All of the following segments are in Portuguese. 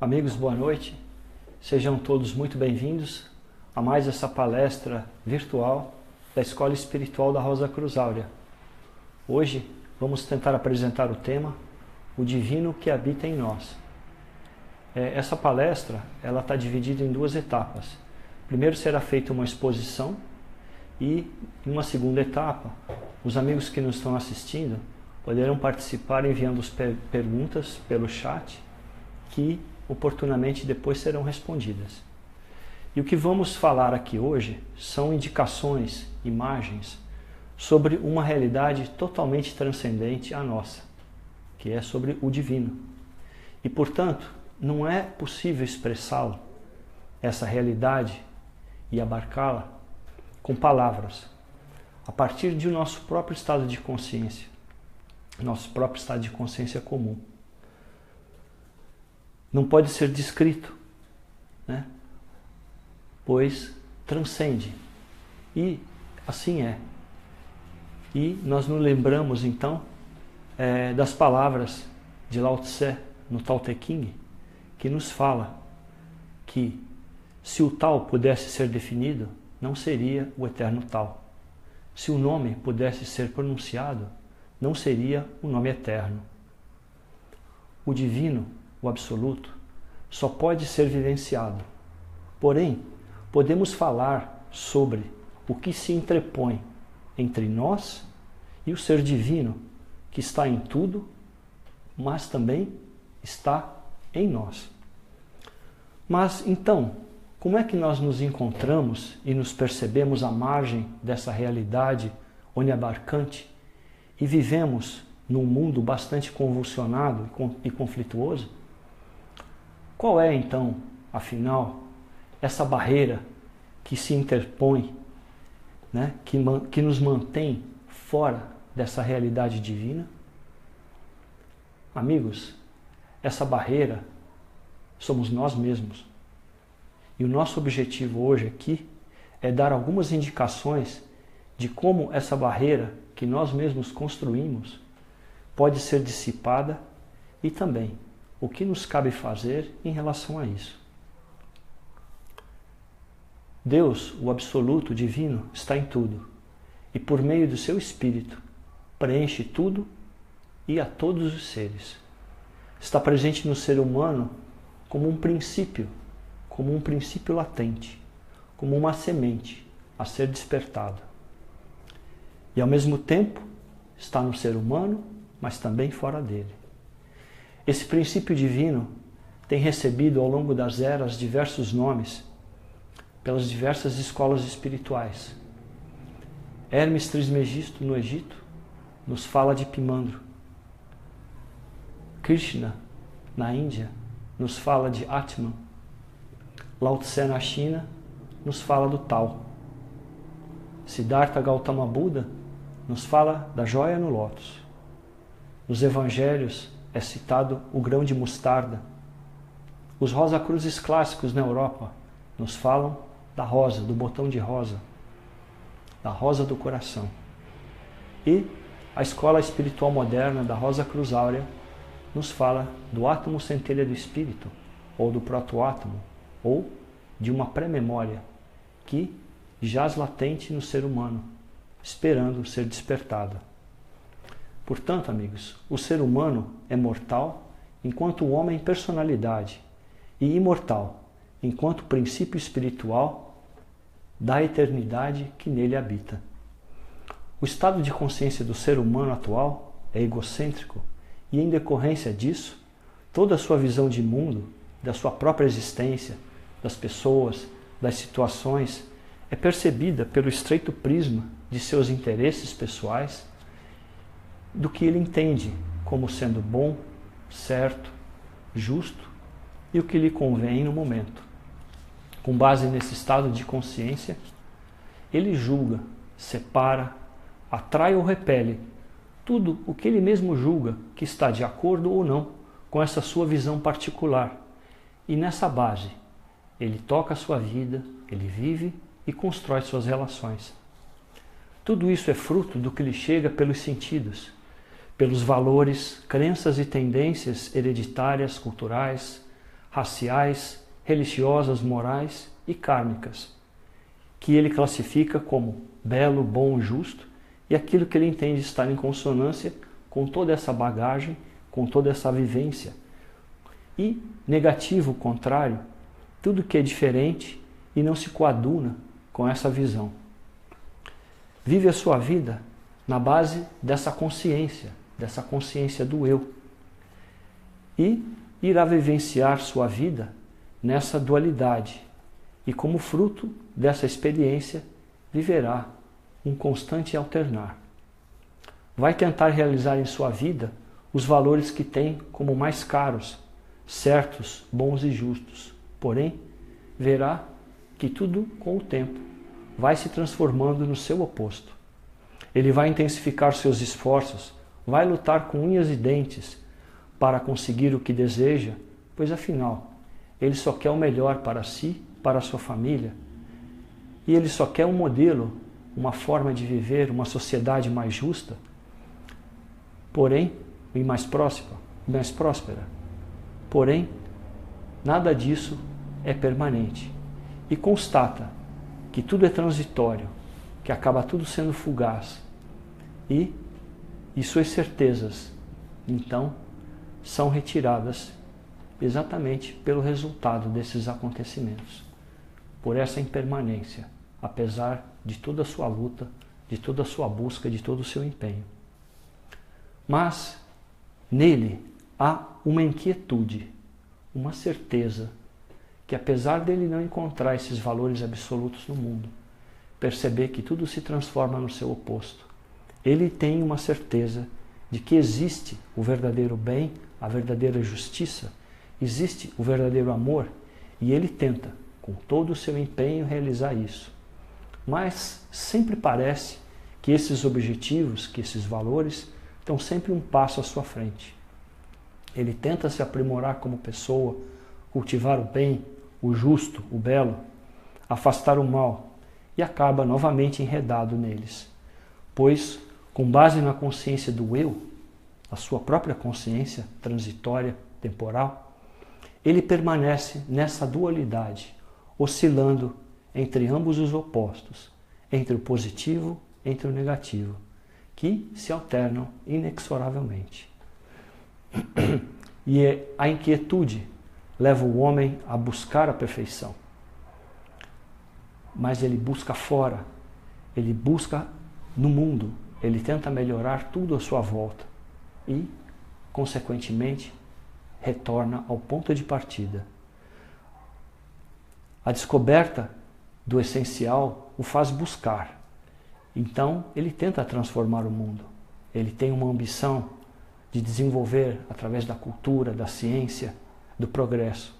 Amigos, boa noite. Sejam todos muito bem-vindos a mais essa palestra virtual da Escola Espiritual da Rosa Cruz Áurea. Hoje vamos tentar apresentar o tema O Divino que Habita em Nós. Essa palestra está dividida em duas etapas. Primeiro será feita uma exposição e, em uma segunda etapa, os amigos que nos estão assistindo poderão participar enviando perguntas pelo chat que oportunamente depois serão respondidas. E o que vamos falar aqui hoje são indicações, imagens sobre uma realidade totalmente transcendente à nossa, que é sobre o divino. E, portanto, não é possível expressá-lo, essa realidade, e abarcá-la com palavras, a partir de nosso próprio estado de consciência, nosso próprio estado de consciência comum. Não pode ser descrito, né? Pois transcende. E assim é. E nós nos lembramos, então, das palavras de Lao Tse no Tao Te Ching, que nos fala que se o Tao pudesse ser definido, não seria o eterno Tao. Se o nome pudesse ser pronunciado, não seria o nome eterno. O divino, o absoluto, só pode ser vivenciado. Porém, podemos falar sobre o que se interpõe entre nós e o ser divino, que está em tudo, mas também está em nós. Mas, então, como é que nós nos encontramos e nos percebemos à margem dessa realidade oniabarcante e vivemos num mundo bastante convulsionado e conflituoso? Qual é, então, afinal, essa barreira que se interpõe, né, que nos mantém fora dessa realidade divina? Amigos, essa barreira somos nós mesmos. E o nosso objetivo hoje aqui é dar algumas indicações de como essa barreira que nós mesmos construímos pode ser dissipada e também o que nos cabe fazer em relação a isso. Deus, o absoluto divino, está em tudo e por meio do seu Espírito preenche tudo e a todos os seres. Está presente no ser humano como um princípio latente, como uma semente a ser despertada. E ao mesmo tempo está no ser humano, mas também fora dele. Esse princípio divino tem recebido ao longo das eras diversos nomes pelas diversas escolas espirituais. Hermes Trismegisto, no Egito, nos fala de Pimandro. Krishna, na Índia, nos fala de Atman. Lao Tse, na China, nos fala do Tao. Siddhartha Gautama Buda nos fala da joia no lótus. Nos evangelhos é citado o grão de mostarda. Os Rosa-Cruzes clássicos na Europa nos falam da rosa, do botão de rosa, da rosa do coração. E a escola espiritual moderna da Rosa Cruz Áurea nos fala do átomo centelha do espírito, ou do protoátomo, ou de uma pré-memória que jaz latente no ser humano, esperando ser despertada. Portanto, amigos, o ser humano é mortal enquanto homem personalidade e imortal enquanto princípio espiritual da eternidade que nele habita. O estado de consciência do ser humano atual é egocêntrico e, em decorrência disso, toda a sua visão de mundo, da sua própria existência, das pessoas, das situações, é percebida pelo estreito prisma de seus interesses pessoais, do que ele entende como sendo bom, certo, justo e o que lhe convém no momento. Com base nesse estado de consciência, ele julga, separa, atrai ou repele tudo o que ele mesmo julga que está de acordo ou não com essa sua visão particular. E nessa base, ele toca a sua vida, ele vive e constrói suas relações. Tudo isso é fruto do que lhe chega pelos sentidos, pelos valores, crenças e tendências hereditárias, culturais, raciais, religiosas, morais e kármicas, que ele classifica como belo, bom, justo, e aquilo que ele entende estar em consonância com toda essa bagagem, com toda essa vivência. E negativo, o contrário, tudo que é diferente e não se coaduna com essa visão. Vive a sua vida na base dessa consciência do eu. E irá vivenciar sua vida nessa dualidade. E como fruto dessa experiência, viverá um constante alternar. Vai tentar realizar em sua vida os valores que tem como mais caros, certos, bons e justos. Porém, verá que tudo, com o tempo, vai se transformando no seu oposto. Ele vai intensificar seus esforços, vai lutar com unhas e dentes para conseguir o que deseja, pois afinal, ele só quer o melhor para si, para a sua família, e ele só quer um modelo, uma forma de viver, uma sociedade mais justa, porém, e mais próspera. Porém, nada disso é permanente. E constata que tudo é transitório, que acaba tudo sendo fugaz. E suas certezas, então, são retiradas exatamente pelo resultado desses acontecimentos. Por essa impermanência, apesar de toda a sua luta, de toda a sua busca, de todo o seu empenho. Mas, nele, há uma inquietude, uma certeza, que apesar dele não encontrar esses valores absolutos no mundo, perceber que tudo se transforma no seu oposto, ele tem uma certeza de que existe o verdadeiro bem, a verdadeira justiça, existe o verdadeiro amor, e ele tenta, com todo o seu empenho, realizar isso. Mas sempre parece que esses objetivos, que esses valores, estão sempre um passo à sua frente. Ele tenta se aprimorar como pessoa, cultivar o bem, o justo, o belo, afastar o mal, e acaba novamente enredado neles. Pois, com base na consciência do eu, a sua própria consciência transitória, temporal, ele permanece nessa dualidade, oscilando entre ambos os opostos, entre o positivo, entre o negativo, que se alternam inexoravelmente. E a inquietude leva o homem a buscar a perfeição. Mas ele busca fora, ele busca no mundo, ele tenta melhorar tudo à sua volta e, consequentemente, retorna ao ponto de partida. A descoberta do essencial o faz buscar. Então, ele tenta transformar o mundo. Ele tem uma ambição de desenvolver através da cultura, da ciência, do progresso.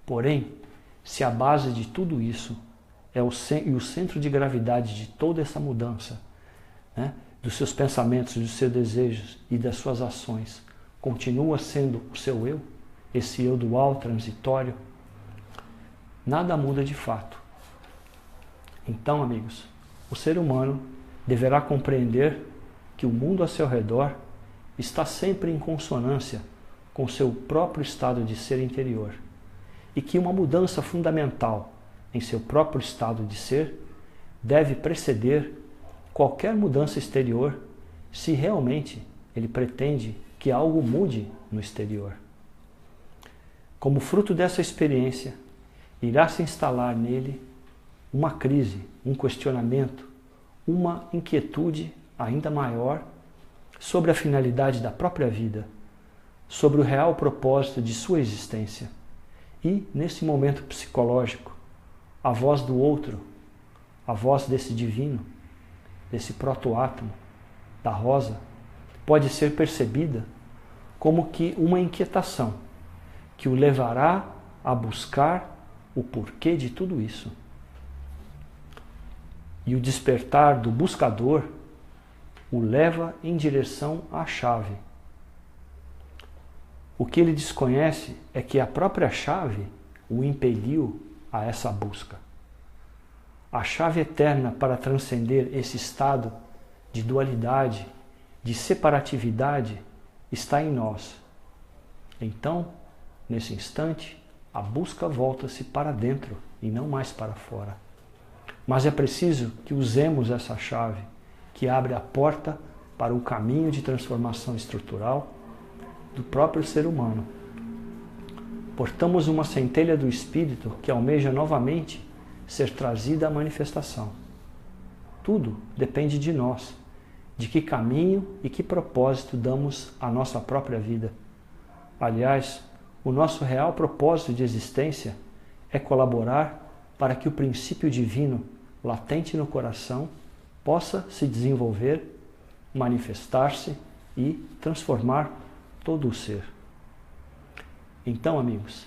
Porém, se a base de tudo isso é o centro de gravidade de toda essa mudança, né, dos seus pensamentos, dos seus desejos e das suas ações, continua sendo o seu eu, esse eu dual, transitório, nada muda de fato. Então, amigos, o ser humano deverá compreender que o mundo a seu redor está sempre em consonância com seu próprio estado de ser interior e que uma mudança fundamental em seu próprio estado de ser deve preceder qualquer mudança exterior se realmente ele pretende que algo mude no exterior. Como fruto dessa experiência, irá se instalar nele uma crise, um questionamento, uma inquietude ainda maior sobre a finalidade da própria vida, sobre o real propósito de sua existência. E, nesse momento psicológico, a voz do outro, a voz desse divino, desse protoátomo, da rosa, pode ser percebida como que uma inquietação que o levará a buscar o porquê de tudo isso. E o despertar do buscador o leva em direção à chave. O que ele desconhece é que a própria chave o impeliu a essa busca. A chave eterna para transcender esse estado de dualidade, de separatividade, está em nós. Então, nesse instante, a busca volta-se para dentro e não mais para fora. Mas é preciso que usemos essa chave que abre a porta para o caminho de transformação estrutural do próprio ser humano. Portamos uma centelha do Espírito que almeja novamente ser trazida à manifestação. Tudo depende de nós, de que caminho e que propósito damos à nossa própria vida. Aliás, o nosso real propósito de existência é colaborar para que o princípio divino latente no coração possa se desenvolver, manifestar-se e transformar todo o ser. Então, amigos,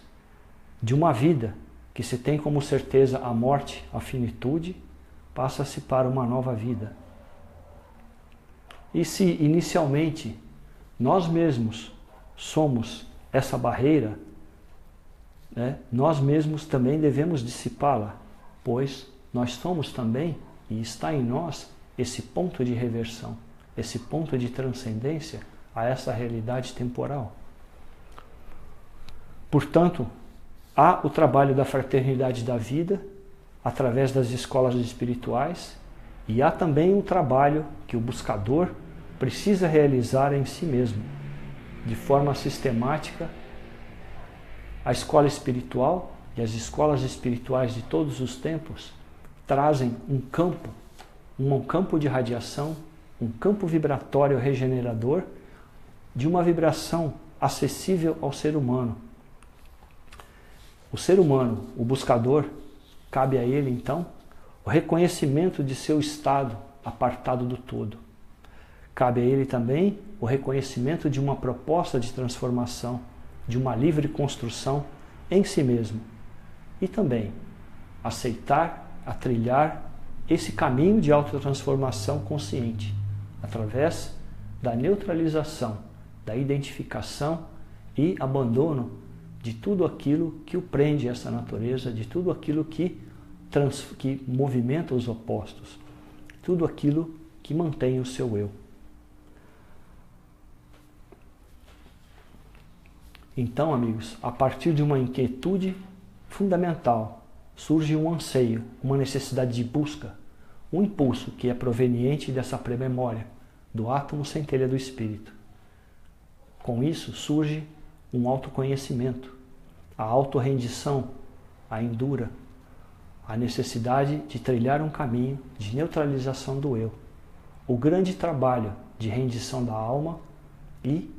de uma vida que se tem como certeza a morte, a finitude, passa-se para uma nova vida. E se inicialmente nós mesmos somos essa barreira, nós mesmos também devemos dissipá-la, pois nós somos também, e está em nós, esse ponto de reversão, esse ponto de transcendência a essa realidade temporal. Portanto, há o trabalho da fraternidade da vida, através das escolas espirituais, e há também um trabalho que o buscador precisa realizar em si mesmo, de forma sistemática. A escola espiritual e as escolas espirituais de todos os tempos trazem um campo de radiação, um campo vibratório regenerador, de uma vibração acessível ao ser humano. O ser humano, o buscador, cabe a ele então o reconhecimento de seu estado apartado do todo. Cabe a ele também o reconhecimento de uma proposta de transformação, de uma livre construção em si mesmo. E também aceitar, a trilhar esse caminho de autotransformação consciente, através da neutralização, da identificação e abandono de tudo aquilo que o prende a essa natureza, de tudo aquilo que movimenta os opostos, tudo aquilo que mantém o seu eu. Então, amigos, a partir de uma inquietude fundamental, surge um anseio, uma necessidade de busca, um impulso que é proveniente dessa pré-memória, do átomo centelha do Espírito. Com isso surge um autoconhecimento, a autorrendição, a endura, a necessidade de trilhar um caminho de neutralização do eu, o grande trabalho de rendição da alma e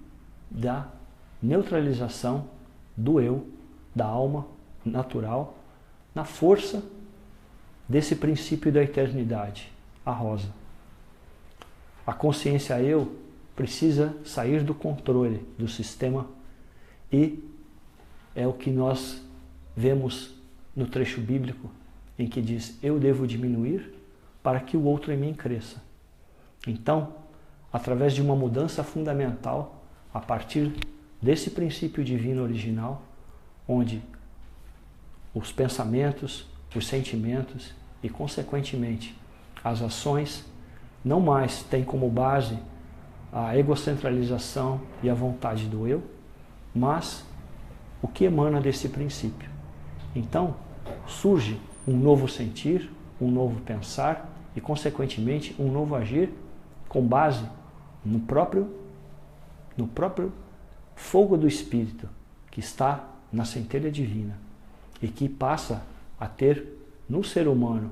da neutralização do eu, da alma natural, na força desse princípio da eternidade, a rosa. A consciência eu precisa sair do controle do sistema e é o que nós vemos no trecho bíblico em que diz: eu devo diminuir para que o outro em mim cresça. Então, através de uma mudança fundamental, a partir desse princípio divino original, onde os pensamentos, os sentimentos e, consequentemente, as ações não mais têm como base a egocentralização e a vontade do eu, mas o que emana desse princípio. Então, surge um novo sentir, um novo pensar e, consequentemente, um novo agir com base no próprio fogo do Espírito que está na centelha divina e que passa a ter no ser humano,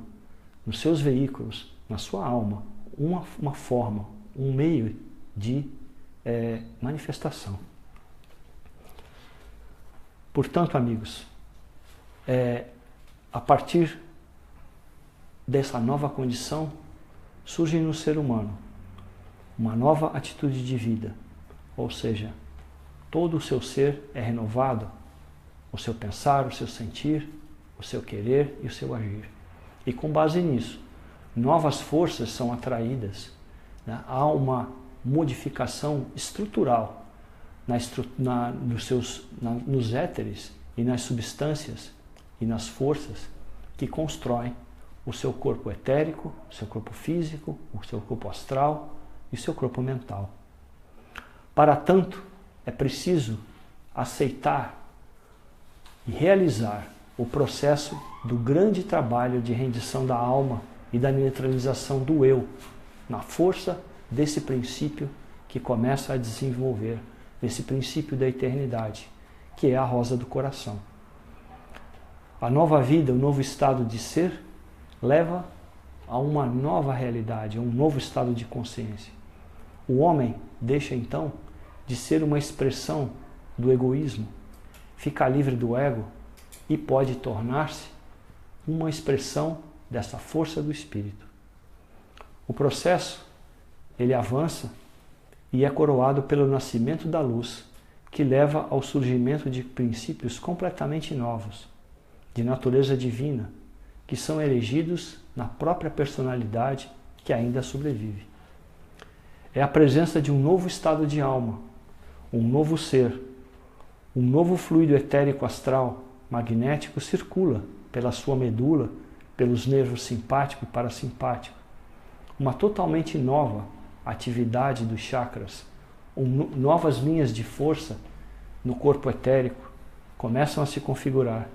nos seus veículos, na sua alma, uma forma, um meio de manifestação. Portanto, amigos, a partir dessa nova condição, surge no ser humano uma nova atitude de vida, ou seja, todo o seu ser é renovado, o seu pensar, o seu sentir, o seu querer e o seu agir. E com base nisso, novas forças são atraídas, né? Há uma modificação estrutural nos éteres e nas substâncias e nas forças que constroem o seu corpo etérico, o seu corpo físico, o seu corpo astral e o seu corpo mental. Para tanto, é preciso aceitar e realizar o processo do grande trabalho de rendição da alma e da neutralização do eu, na força desse princípio que começa a desenvolver, desse princípio da eternidade, que é a rosa do coração. A nova vida, o novo estado de ser, leva a uma nova realidade, a um novo estado de consciência. O homem deixa então de ser uma expressão do egoísmo, fica livre do ego e pode tornar-se uma expressão dessa força do espírito. O processo, ele avança e é coroado pelo nascimento da luz, que leva ao surgimento de princípios completamente novos, de natureza divina, que são elegidos na própria personalidade que ainda sobrevive. É a presença de um novo estado de alma, um novo ser, um novo fluido etérico astral, magnético, circula pela sua medula, pelos nervos simpático e parasimpático. Uma totalmente nova atividade dos chakras, novas linhas de força no corpo etérico começam a se configurar.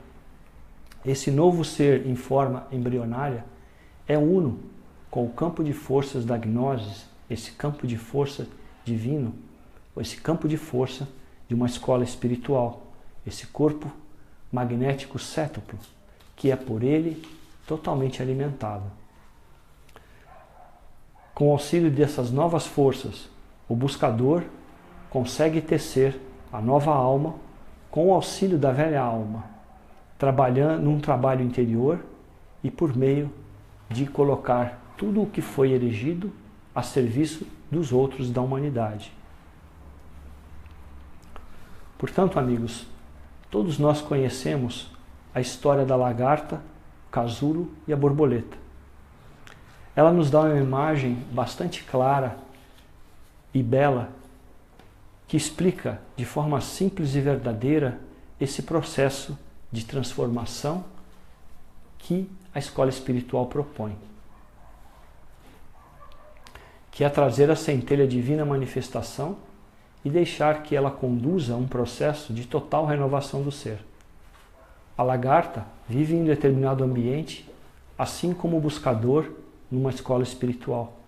Esse novo ser em forma embrionária é uno com o campo de forças da gnose, esse campo de força divino, esse campo de força de uma escola espiritual, esse corpo magnético cétuplo, que é por ele totalmente alimentado. Com o auxílio dessas novas forças, o buscador consegue tecer a nova alma com o auxílio da velha alma, trabalhando num trabalho interior e por meio de colocar tudo o que foi erigido a serviço dos outros da humanidade. Portanto, amigos, todos nós conhecemos a história da lagarta, o casulo e a borboleta. Ela nos dá uma imagem bastante clara e bela que explica de forma simples e verdadeira esse processo de transformação que a escola espiritual propõe, que é trazer a centelha divina manifestação e deixar que ela conduza um processo de total renovação do ser. A lagarta vive em determinado ambiente, assim como o buscador numa escola espiritual.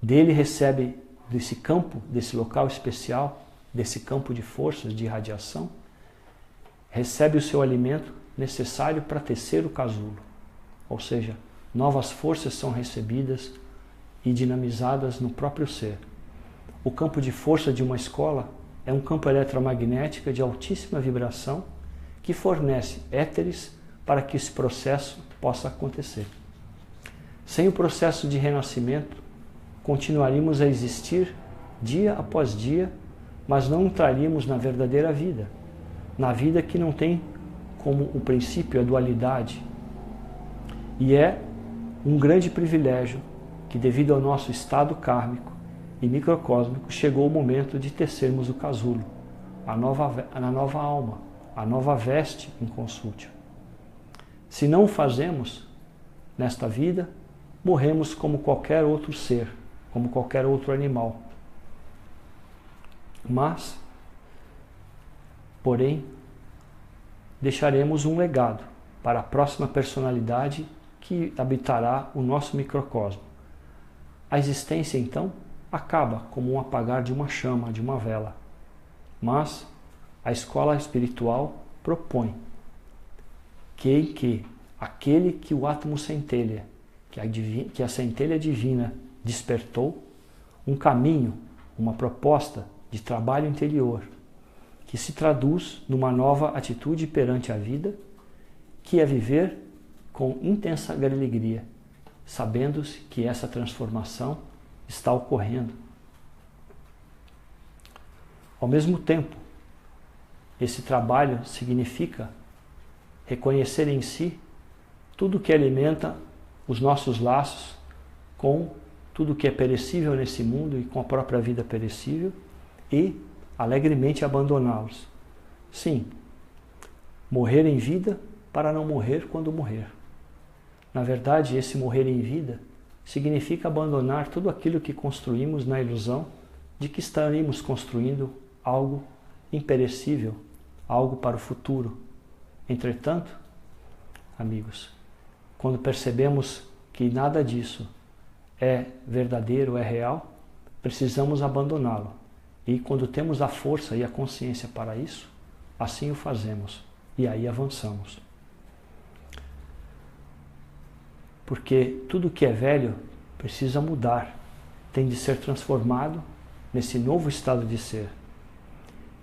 Dele recebe desse campo, desse local especial, desse campo de forças, de irradiação, recebe o seu alimento necessário para tecer o casulo. Ou seja, novas forças são recebidas e dinamizadas no próprio ser. O campo de força de uma escola é um campo eletromagnético de altíssima vibração que fornece éteres para que esse processo possa acontecer. Sem o processo de renascimento, continuaríamos a existir dia após dia, mas não entraríamos na verdadeira vida, na vida que não tem como o princípio a dualidade. E é um grande privilégio que, devido ao nosso estado kármico e microcósmico, chegou o momento de tecermos o casulo, a nova alma, a nova veste inconsútil. Se não o fazemos nesta vida, morremos como qualquer outro ser, como qualquer outro animal. Mas, porém, deixaremos um legado para a próxima personalidade que habitará o nosso microcosmo. A existência, então, acaba como um apagar de uma chama, de uma vela. Mas a escola espiritual propõe que aquele que o átomo centelha, que a centelha divina despertou, um caminho, uma proposta de trabalho interior, que se traduz numa nova atitude perante a vida, que é viver com intensa alegria, sabendo-se que essa transformação está ocorrendo. Ao mesmo tempo, esse trabalho significa reconhecer em si tudo que alimenta os nossos laços com tudo que é perecível nesse mundo e com a própria vida perecível e alegremente abandoná-los. Sim, morrer em vida para não morrer quando morrer. Na verdade, esse morrer em vida significa abandonar tudo aquilo que construímos na ilusão de que estaríamos construindo algo imperecível, algo para o futuro, Entretanto, amigos, quando percebemos que nada disso é verdadeiro, é real, precisamos abandoná-lo. E quando temos a força e a consciência para isso, assim o fazemos. E aí avançamos. Porque tudo que é velho precisa mudar, tem de ser transformado nesse novo estado de ser.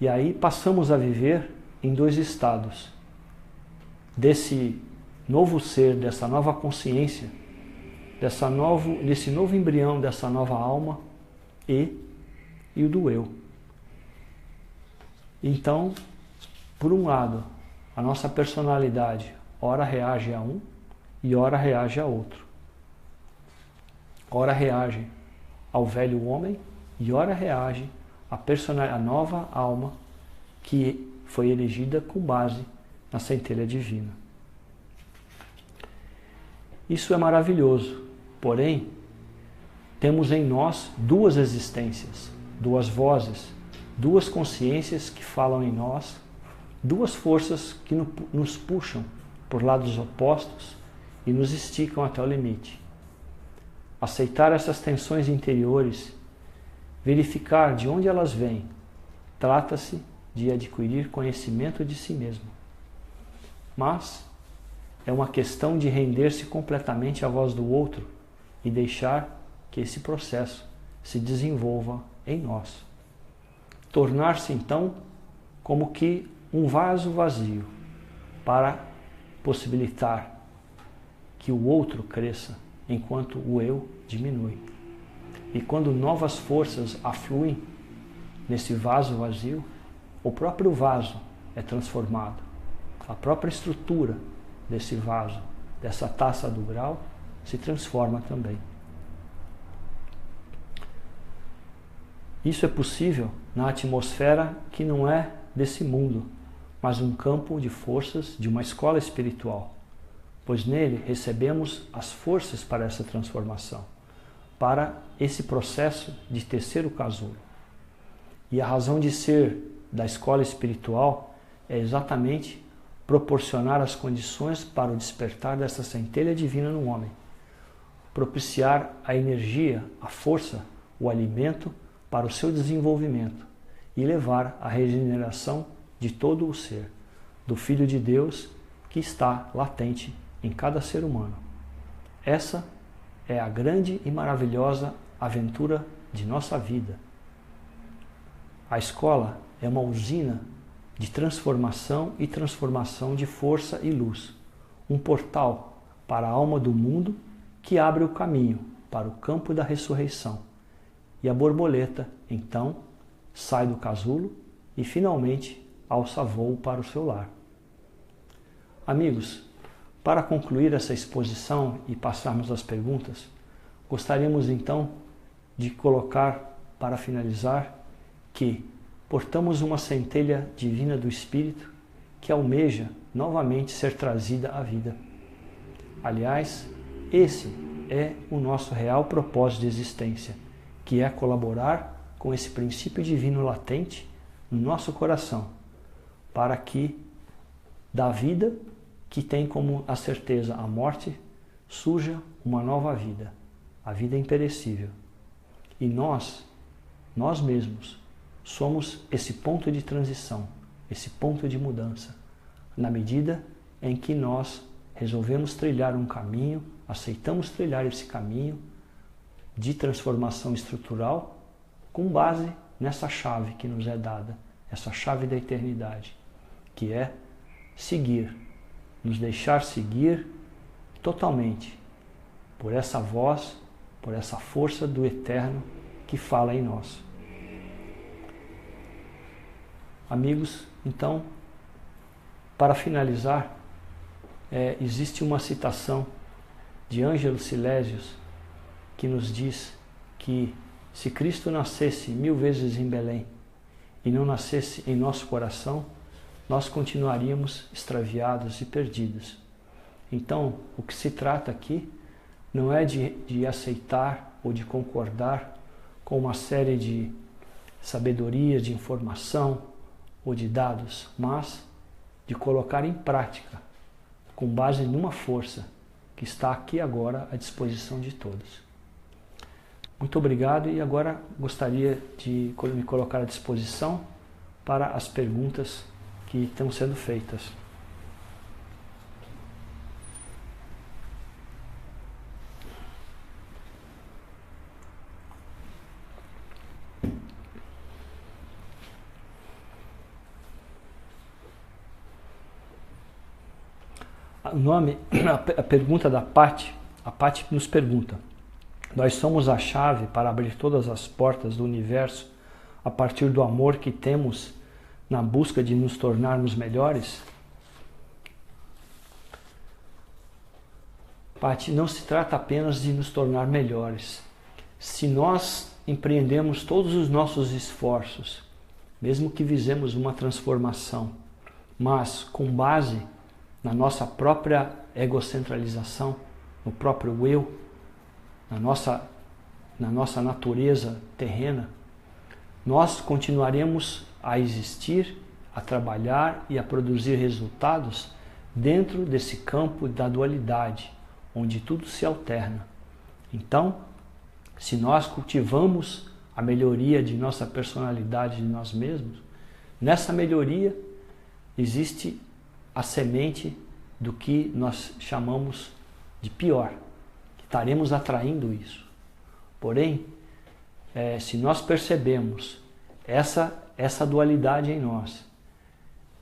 E aí passamos a viver em dois estados. Desse novo ser, dessa nova consciência, desse novo embrião, dessa nova alma e o do eu. Então, por um lado, a nossa personalidade ora reage a um e ora reage a outro. Ora reage ao velho homem e ora reage à nova alma que foi elegida com base na centelha divina. Isso é maravilhoso, porém, temos em nós duas existências, duas vozes, duas consciências que falam em nós, duas forças que nos puxam por lados opostos e nos esticam até o limite. Aceitar essas tensões interiores, verificar de onde elas vêm, trata-se de adquirir conhecimento de si mesmo. Mas é uma questão de render-se completamente à voz do outro e deixar que esse processo se desenvolva em nós. Tornar-se, então, como que um vaso vazio para possibilitar que o outro cresça enquanto o eu diminui. E quando novas forças afluem nesse vaso vazio, o próprio vaso é transformado. A própria estrutura desse vaso, dessa taça do grau, se transforma também. Isso é possível na atmosfera que não é desse mundo, mas um campo de forças de uma escola espiritual, pois nele recebemos as forças para essa transformação, para esse processo de tecer o casulo. E a razão de ser da escola espiritual é exatamente proporcionar as condições para o despertar dessa centelha divina no homem, propiciar a energia, a força, o alimento para o seu desenvolvimento e levar à regeneração de todo o ser, do Filho de Deus que está latente em cada ser humano. Essa é a grande e maravilhosa aventura de nossa vida. A escola é uma usina de transformação e transformação de força e luz, um portal para a alma do mundo que abre o caminho para o campo da ressurreição. E a borboleta, então, sai do casulo e finalmente alça voo para o seu lar. Amigos, para concluir essa exposição e passarmos às perguntas, gostaríamos então de colocar, para finalizar, que portamos uma centelha divina do Espírito que almeja novamente ser trazida à vida. Aliás, esse é o nosso real propósito de existência, que é colaborar com esse princípio divino latente no nosso coração, para que da vida, que tem como a certeza a morte, surja uma nova vida, a vida imperecível. E nós mesmos, somos esse ponto de transição, esse ponto de mudança, na medida em que nós resolvemos trilhar um caminho, aceitamos trilhar esse caminho de transformação estrutural com base nessa chave que nos é dada, essa chave da eternidade, que é seguir, nos deixar seguir totalmente por essa voz, por essa força do Eterno que fala em nós. Amigos, então, para finalizar, existe uma citação de Ângelo Silésios que nos diz que se Cristo nascesse 1000 vezes em Belém e não nascesse em nosso coração, nós continuaríamos extraviados e perdidos. Então, o que se trata aqui não é de aceitar ou de concordar com uma série de sabedorias, de informação ou de dados, mas de colocar em prática, com base numa força que está aqui agora à disposição de todos. Muito obrigado e agora gostaria de me colocar à disposição para as perguntas que estão sendo feitas. A pergunta da Pati, a Pati nos pergunta: nós somos a chave para abrir todas as portas do universo a partir do amor que temos na busca de nos tornarmos melhores? Pati, não se trata apenas de nos tornar melhores. Se nós empreendemos todos os nossos esforços, mesmo que visemos uma transformação, mas com base na nossa própria egocentralização, no próprio eu, na nossa natureza terrena, nós continuaremos a existir, a trabalhar e a produzir resultados dentro desse campo da dualidade, onde tudo se alterna. Então, se nós cultivamos a melhoria de nossa personalidade, de nós mesmos, nessa melhoria existe a semente do que nós chamamos de pior, que estaremos atraindo isso. Porém, se nós percebemos essa dualidade em nós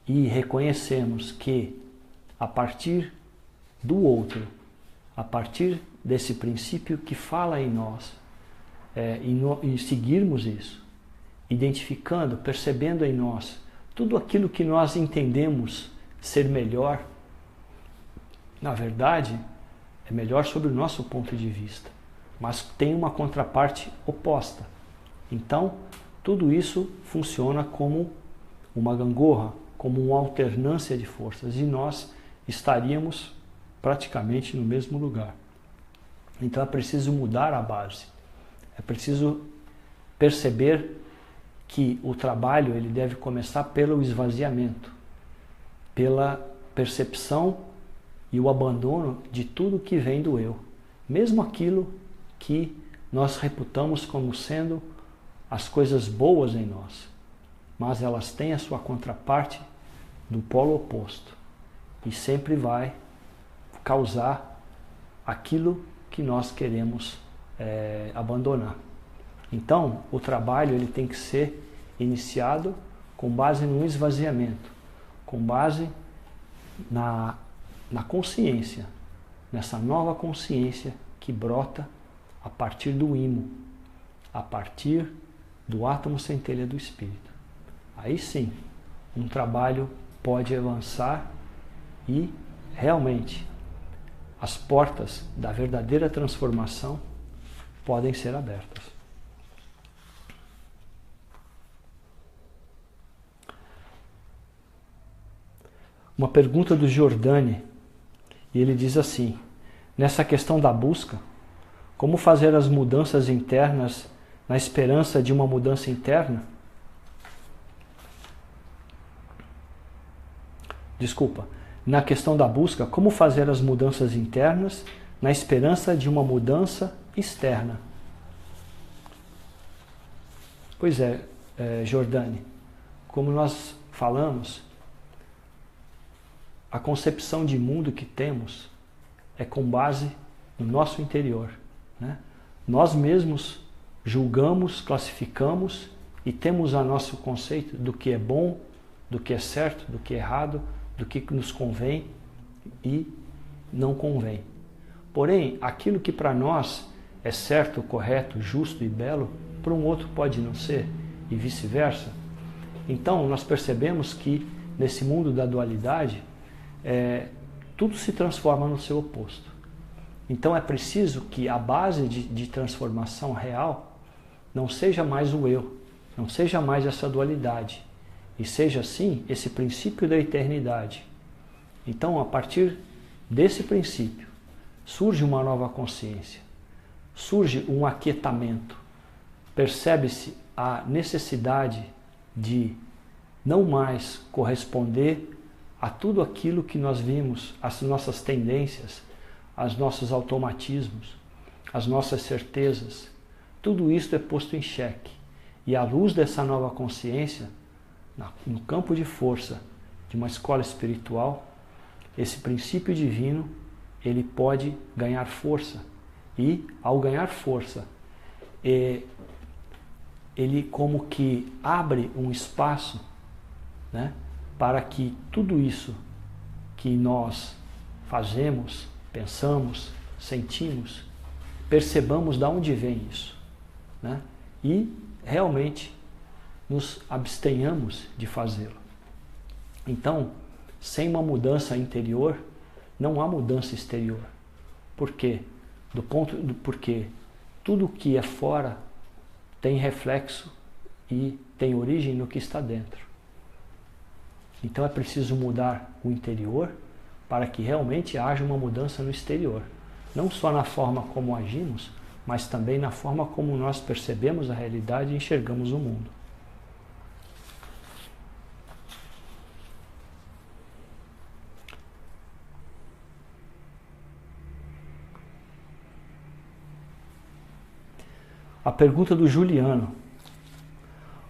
e reconhecemos que a partir do outro, a partir desse princípio que fala em nós, e seguirmos isso, identificando, percebendo em nós tudo aquilo que nós entendemos ser melhor, na verdade, é melhor sob o nosso ponto de vista, mas tem uma contraparte oposta. Então, tudo isso funciona como uma gangorra, como uma alternância de forças, e nós estaríamos praticamente no mesmo lugar. Então é preciso mudar a base, é preciso perceber que o trabalho ele deve começar pelo esvaziamento, pela percepção e o abandono de tudo que vem do eu, mesmo aquilo que nós reputamos como sendo as coisas boas em nós, mas elas têm a sua contraparte do polo oposto e sempre vai causar aquilo que nós queremos abandonar. Então, o trabalho ele tem que ser iniciado com base no esvaziamento, com base na consciência, nessa nova consciência que brota a partir do imo, a partir do átomo centelha do espírito. Aí sim, um trabalho pode avançar e realmente as portas da verdadeira transformação podem ser abertas. Uma pergunta do Giordani, e ele diz assim: nessa questão da busca, como fazer as mudanças internas na esperança de uma mudança interna? Desculpa, na questão da busca, como fazer as mudanças internas na esperança de uma mudança externa? Pois é, Giordani, como nós falamos, a concepção de mundo que temos é com base no nosso interior, né? Nós mesmos julgamos, classificamos e temos a nosso conceito do que é bom, do que é certo, do que é errado, do que nos convém e não convém. Porém, aquilo que para nós é certo, correto, justo e belo, para um outro pode não ser, e vice-versa. Então, nós percebemos que nesse mundo da dualidade, tudo se transforma no seu oposto. Então é preciso que a base de transformação real não seja mais o eu, não seja mais essa dualidade, e seja sim esse princípio da eternidade. Então, a partir desse princípio, surge uma nova consciência, surge um aquietamento, percebe-se a necessidade de não mais corresponder a tudo aquilo que nós vimos, as nossas tendências, os nossos automatismos, as nossas certezas, tudo isso é posto em xeque. E à luz dessa nova consciência, no campo de força de uma escola espiritual, esse princípio divino, ele pode ganhar força. E, ao ganhar força, ele como que abre um espaço, né, para que tudo isso que nós fazemos, pensamos, sentimos, percebamos de onde vem isso, né, e realmente nos abstenhamos de fazê-lo. Então, sem uma mudança interior, não há mudança exterior. Por quê? Porque tudo que é fora tem reflexo e tem origem no que está dentro. Então é preciso mudar o interior para que realmente haja uma mudança no exterior. Não só na forma como agimos, mas também na forma como nós percebemos a realidade e enxergamos o mundo. A pergunta do Juliano.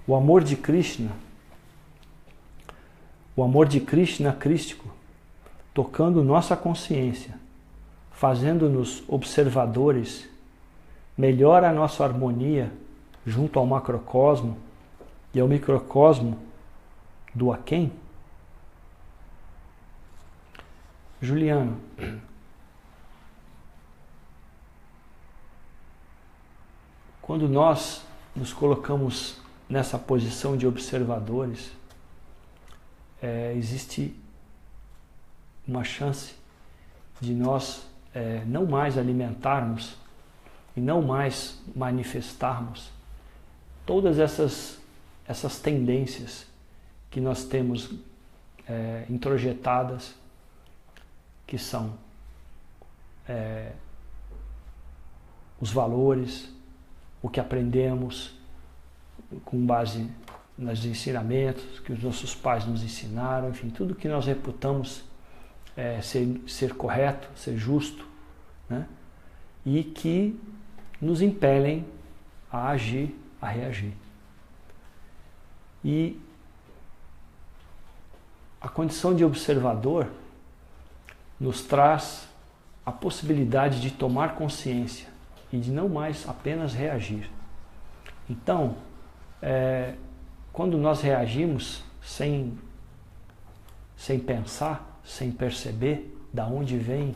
O amor de Krishna crístico, tocando nossa consciência, fazendo-nos observadores, melhora a nossa harmonia junto ao macrocosmo e ao microcosmo do aquém? Juliano, quando nós nos colocamos nessa posição de observadores, existe uma chance de nós não mais alimentarmos e não mais manifestarmos todas essas tendências que nós temos introjetadas, que são os valores, o que aprendemos com base nos ensinamentos que os nossos pais nos ensinaram, enfim, tudo que nós reputamos ser correto, ser justo, né? E que nos impelem a agir, a reagir. E a condição de observador nos traz a possibilidade de tomar consciência e de não mais apenas reagir. Então, quando nós reagimos sem pensar, sem perceber da onde vem,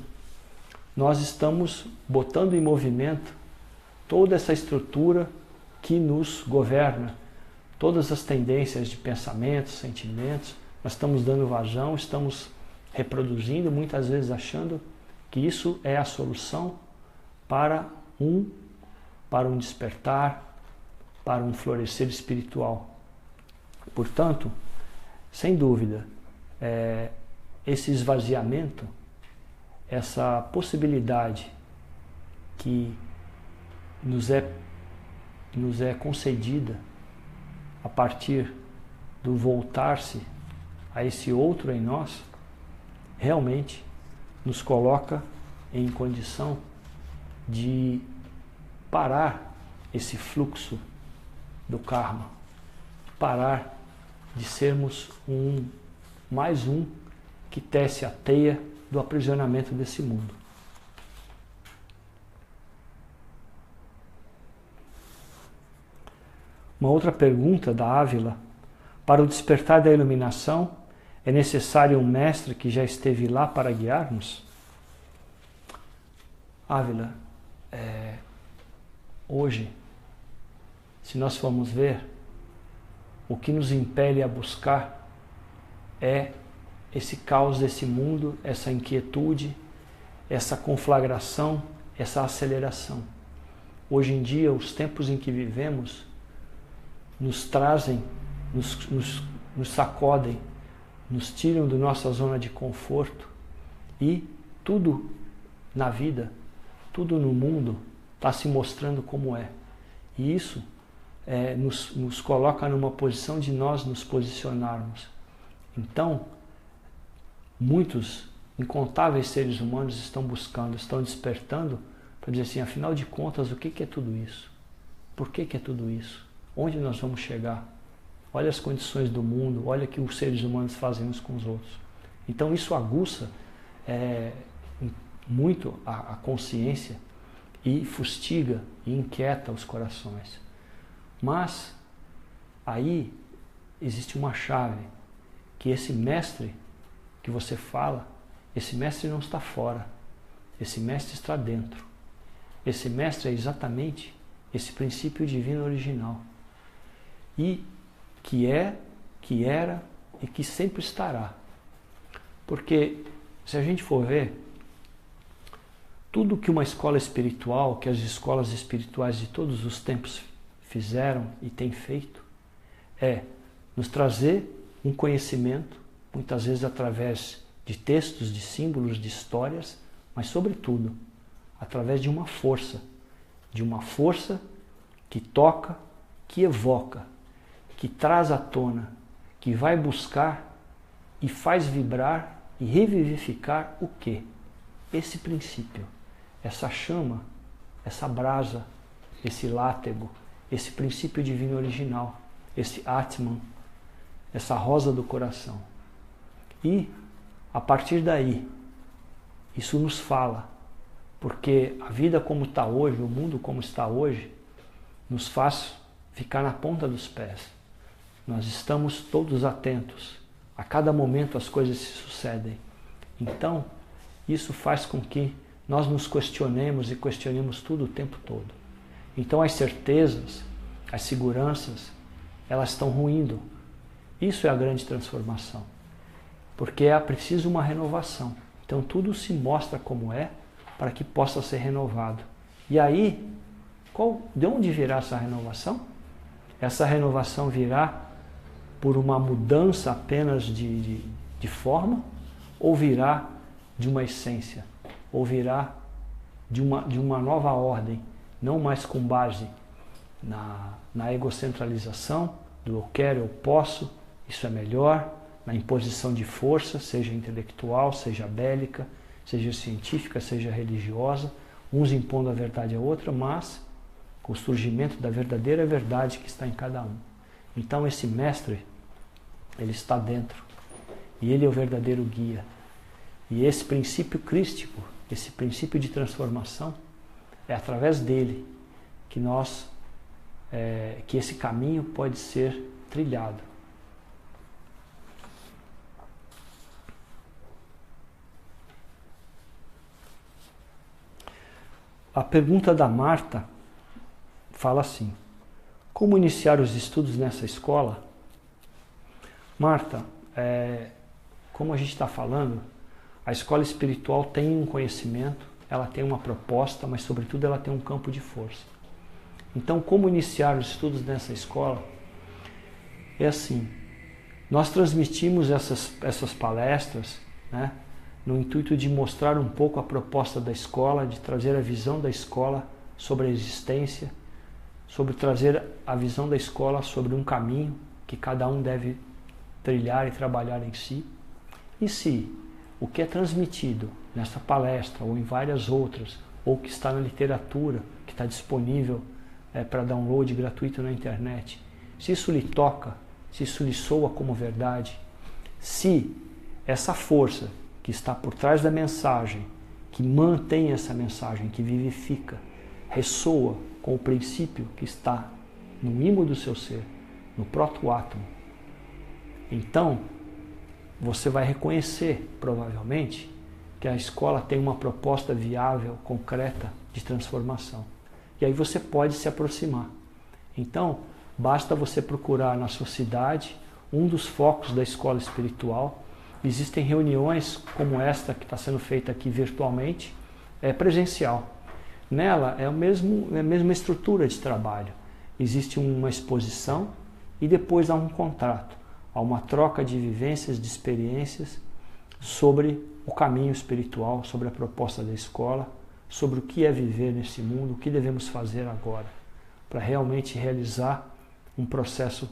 nós estamos botando em movimento toda essa estrutura que nos governa, todas as tendências de pensamentos, sentimentos, nós estamos dando vazão, estamos reproduzindo, muitas vezes achando que isso é a solução para um despertar, para um florescer espiritual. Portanto, sem dúvida, esse esvaziamento, essa possibilidade que nos é concedida a partir do voltar-se a esse outro em nós, realmente nos coloca em condição de parar esse fluxo do karma, parar de sermos mais um que tece a teia do aprisionamento desse mundo. Uma outra pergunta da Ávila: para o despertar da iluminação, é necessário um mestre que já esteve lá para guiar-nos? Ávila, hoje, se nós formos ver, o que nos impele a buscar é esse caos desse mundo, essa inquietude, essa conflagração, essa aceleração. Hoje em dia, os tempos em que vivemos nos trazem, nos sacodem, nos tiram da nossa zona de conforto e tudo na vida, tudo no mundo está se mostrando como é. E isso nos coloca numa posição de nós nos posicionarmos. Então, muitos, incontáveis seres humanos estão buscando, estão despertando para dizer assim, afinal de contas, o que é tudo isso? Por que é tudo isso? Onde nós vamos chegar? Olha as condições do mundo, olha o que os seres humanos fazem uns com os outros. Então isso aguça muito a consciência e fustiga e inquieta os corações. Mas aí existe uma chave, que esse mestre que você fala, esse mestre não está fora, esse mestre está dentro. Esse mestre é exatamente esse princípio divino original. E que é, que era e que sempre estará. Porque se a gente for ver, tudo que uma escola espiritual, que as escolas espirituais de todos os tempos fizeram e têm feito, é nos trazer um conhecimento, muitas vezes através de textos, de símbolos, de histórias, mas sobretudo através de uma força que toca, que evoca, que traz à tona, que vai buscar e faz vibrar e revivificar o quê? Esse princípio, essa chama, essa brasa, esse látego, esse princípio divino original, esse Atman, essa rosa do coração. E, a partir daí, isso nos fala, porque a vida como está hoje, o mundo como está hoje, nos faz ficar na ponta dos pés. Nós estamos todos atentos. A cada momento as coisas se sucedem. Então, isso faz com que nós nos questionemos e questionemos tudo o tempo todo. Então as certezas, as seguranças, elas estão ruindo. Isso é a grande transformação. Porque é preciso uma renovação. Então tudo se mostra como é para que possa ser renovado. E aí, de onde virá essa renovação? Essa renovação virá por uma mudança apenas de forma, ou virá de uma essência, ou virá de uma nova ordem, não mais com base na egocentralização, do eu quero, eu posso, isso é melhor, na imposição de força, seja intelectual, seja bélica, seja científica, seja religiosa, uns impondo a verdade a outra, mas com o surgimento da verdadeira verdade que está em cada um. Então esse mestre, ele está dentro, e ele é o verdadeiro guia. E esse princípio crístico, esse princípio de transformação, é através dele que que esse caminho pode ser trilhado. A pergunta da Marta fala assim: como iniciar os estudos nessa escola? Marta, como a gente está falando, a escola espiritual tem um conhecimento, ela tem uma proposta, mas sobretudo ela tem um campo de força. Então, como iniciar os estudos nessa escola? É assim, nós transmitimos essas palestras, né, no intuito de mostrar um pouco a proposta da escola, de trazer a visão da escola sobre a existência, sobre trazer a visão da escola sobre um caminho que cada um deve trilhar e trabalhar em si. E se o que é transmitido nessa palestra ou em várias outras, ou que está na literatura, que está disponível para download gratuito na internet, se isso lhe toca, se isso lhe soa como verdade, se essa força que está por trás da mensagem, que mantém essa mensagem, que vivifica, ressoa com o princípio que está no imo do seu ser, no proto-átomo, então você vai reconhecer, provavelmente, que a escola tem uma proposta viável, concreta, de transformação. E aí você pode se aproximar. Então, basta você procurar na sua cidade um dos focos da escola espiritual. Existem reuniões como esta que está sendo feita aqui virtualmente, presencial. Nela é a mesma estrutura de trabalho. Existe uma exposição e depois há um contrato. Há uma troca de vivências, de experiências sobre o caminho espiritual, sobre a proposta da escola, sobre o que é viver nesse mundo, o que devemos fazer agora, para realmente realizar um processo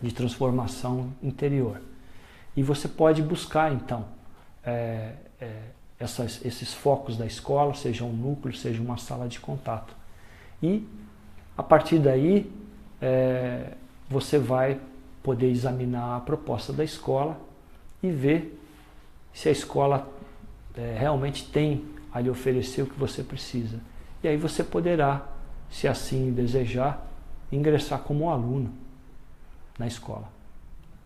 de transformação interior. E você pode buscar, então, esses focos da escola, seja um núcleo, seja uma sala de contato. E a partir daí você vai poder examinar a proposta da escola e ver se a escola realmente tem a lhe oferecer o que você precisa. E aí você poderá, se assim desejar, ingressar como aluno na escola.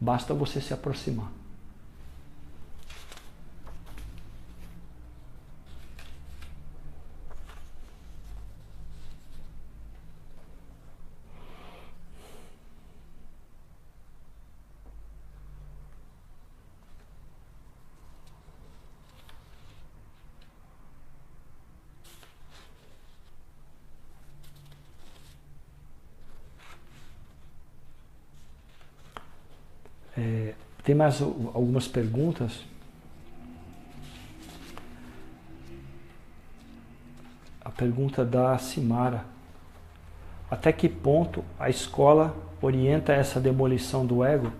Basta você se aproximar. Tem mais algumas perguntas. A pergunta da Simara. Até que ponto a escola orienta essa demolição do ego?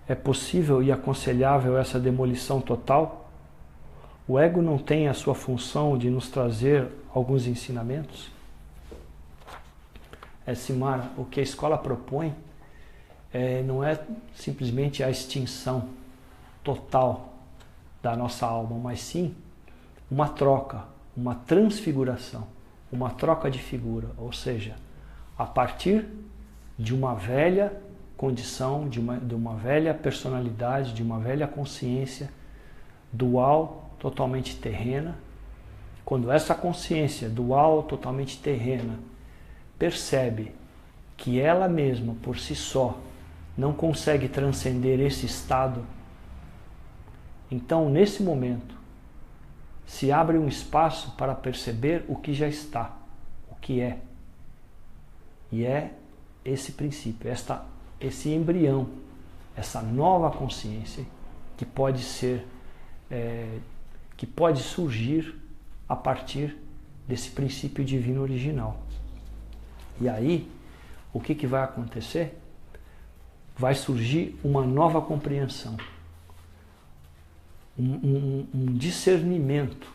É possível e aconselhável essa demolição total? O ego não tem a sua função de nos trazer alguns ensinamentos? Simara, o que a escola propõe não é simplesmente a extinção total da nossa alma, mas sim uma troca, uma transfiguração, uma troca de figura, ou seja, a partir de uma velha condição, de uma velha personalidade, de uma velha consciência dual, totalmente terrena. Quando essa consciência dual, totalmente terrena, percebe que ela mesma, por si só, não consegue transcender esse estado, então, nesse momento, se abre um espaço para perceber o que já está, o que é. E é esse princípio, esse embrião, essa nova consciência que pode ser, que pode surgir a partir desse princípio divino original. E aí, o que vai acontecer? Vai surgir uma nova compreensão, um discernimento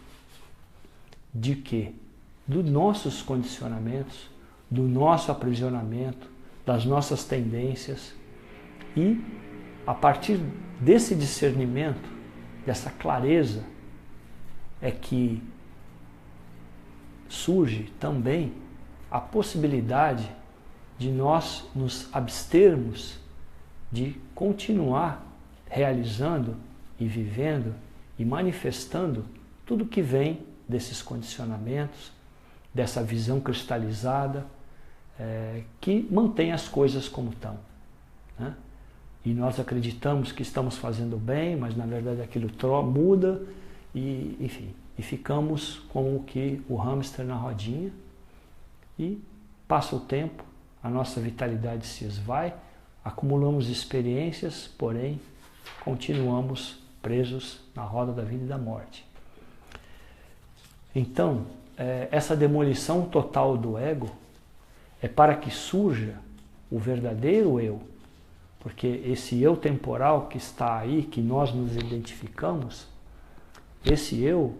de que? Dos nossos condicionamentos, do nosso aprisionamento, das nossas tendências, e a partir desse discernimento, dessa clareza, é que surge também a possibilidade de nós nos abstermos de continuar realizando e vivendo e manifestando tudo que vem desses condicionamentos, dessa visão cristalizada, que mantém as coisas como estão, né? E nós acreditamos que estamos fazendo bem, mas na verdade aquilo muda e, enfim, e ficamos como que o hamster na rodinha, e passa o tempo, a nossa vitalidade se esvai, acumulamos experiências, porém continuamos presos na roda da vida e da morte. Então, essa demolição total do ego é para que surja o verdadeiro eu, porque esse eu temporal que está aí, que nós nos identificamos, esse eu,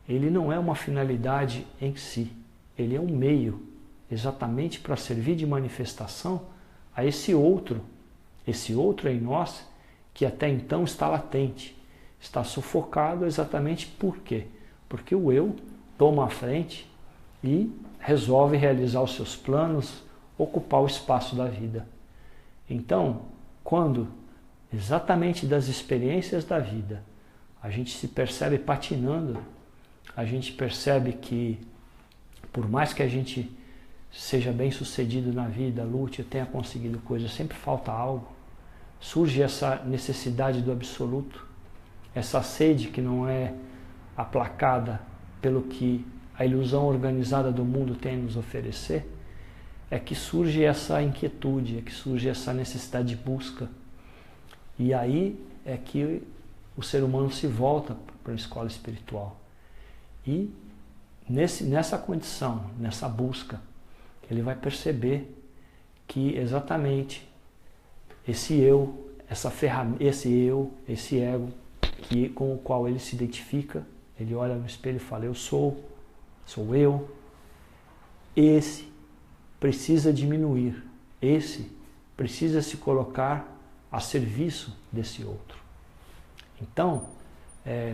ele não é uma finalidade em si, ele é um meio exatamente para servir de manifestação a esse outro em nós que até então está latente, está sufocado exatamente por quê? Porque o eu toma a frente e resolve realizar os seus planos, ocupar o espaço da vida. Então, quando exatamente das experiências da vida a gente se percebe patinando, a gente percebe que por mais que a gente seja bem sucedido na vida, lute, tenha conseguido coisas, sempre falta algo. Surge essa necessidade do absoluto, essa sede que não é aplacada pelo que a ilusão organizada do mundo tem a nos oferecer, é que surge essa inquietude, é que surge essa necessidade de busca. E aí é que o ser humano se volta para a escola espiritual. E nessa condição, nessa busca, ele vai perceber que exatamente esse eu, esse ego, com o qual ele se identifica. Ele olha no espelho e fala, eu sou eu. Esse precisa diminuir, esse precisa se colocar a serviço desse outro. Então,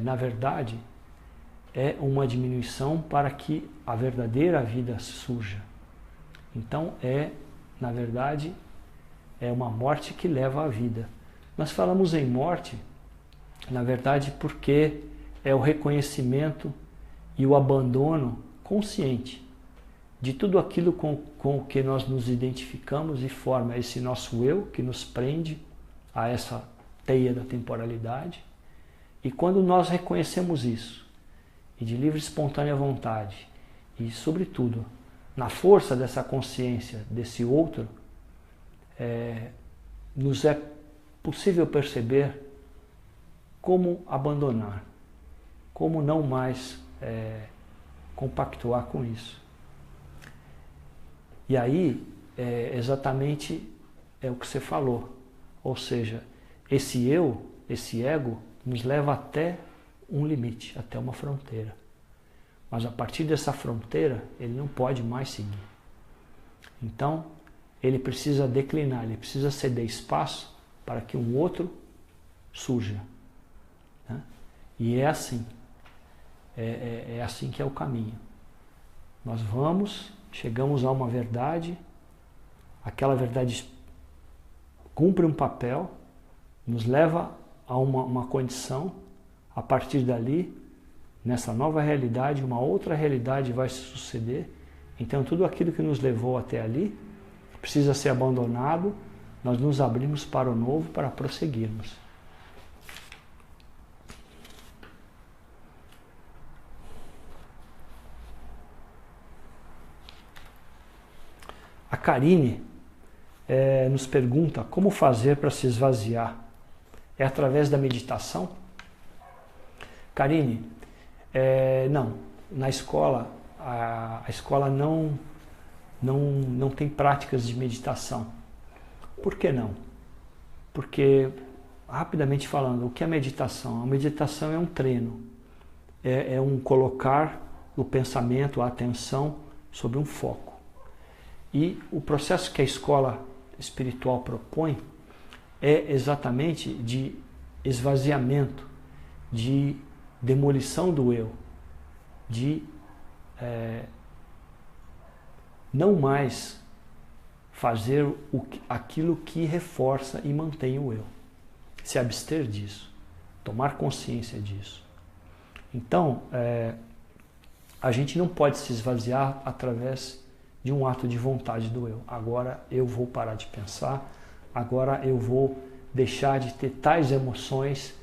na verdade, é uma diminuição para que a verdadeira vida surja. Então, na verdade, é uma morte que leva à vida. Nós falamos em morte, na verdade, porque é o reconhecimento e o abandono consciente de tudo aquilo com o que nós nos identificamos e forma esse nosso eu que nos prende a essa teia da temporalidade. E quando nós reconhecemos isso, e de livre e espontânea vontade, e sobretudo na força dessa consciência desse outro, nos é possível perceber como abandonar, como não mais compactuar com isso. E aí, exatamente o que você falou, ou seja, esse eu, esse ego, nos leva até um limite, até uma fronteira. Mas a partir dessa fronteira, ele não pode mais seguir. Então, ele precisa declinar, ele precisa ceder espaço para que um outro surja. Né? E é assim. É assim que é o caminho. Nós chegamos a uma verdade, aquela verdade cumpre um papel, nos leva a uma condição, a partir dali, nessa nova realidade, uma outra realidade vai se suceder. Então tudo aquilo que nos levou até ali precisa ser abandonado, nós nos abrimos para o novo, para prosseguirmos. A Karine nos pergunta como fazer para se esvaziar. É através da meditação? Karine, não. Na escola, a escola não tem práticas de meditação. Por que não? Porque, rapidamente falando, o que é meditação? A meditação é um treino. É um colocar o pensamento, a atenção sobre um foco. E o processo que a escola espiritual propõe é exatamente de esvaziamento, de demolição do eu, de não mais fazer aquilo que reforça e mantém o eu. Se abster disso, tomar consciência disso. Então, a gente não pode se esvaziar através de um ato de vontade do eu. Agora eu vou parar de pensar, agora eu vou deixar de ter tais emoções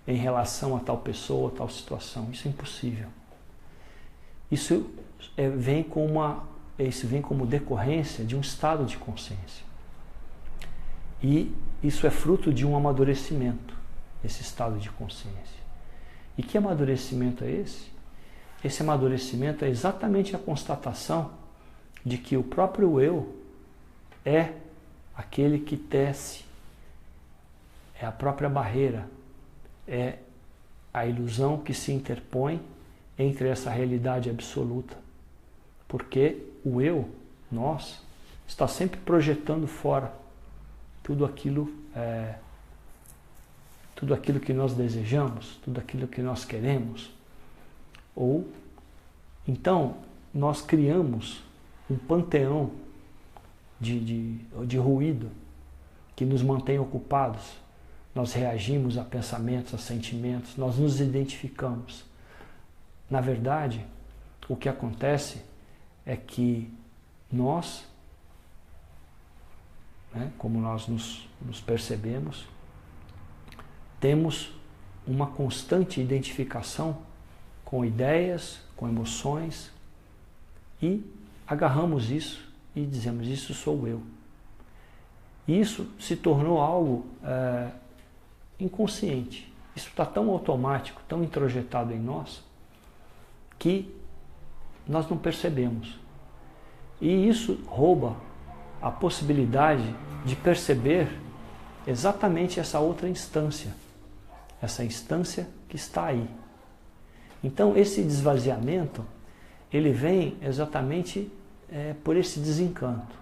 em relação a tal pessoa, a tal situação. Isso é impossível. Isso vem como decorrência de um estado de consciência. E isso é fruto de um amadurecimento, esse estado de consciência. E que amadurecimento é esse? Esse amadurecimento é exatamente a constatação de que o próprio eu é aquele que tece, é a própria barreira, é a ilusão que se interpõe entre essa realidade absoluta. Porque o eu, nós, está sempre projetando fora tudo aquilo que nós desejamos, tudo aquilo que nós queremos. Ou, então, nós criamos um panteão de ruído que nos mantém ocupados. Nós reagimos a pensamentos, a sentimentos, nós nos identificamos. Na verdade, o que acontece é que nós, como nós nos percebemos, temos uma constante identificação com ideias, com emoções e agarramos isso e dizemos, isso sou eu. Isso se tornou algo inconsciente. Isso está tão automático, tão introjetado em nós, que nós não percebemos. E isso rouba a possibilidade de perceber exatamente essa outra instância, essa instância que está aí. Então, esse esvaziamento, ele vem exatamente por esse desencanto,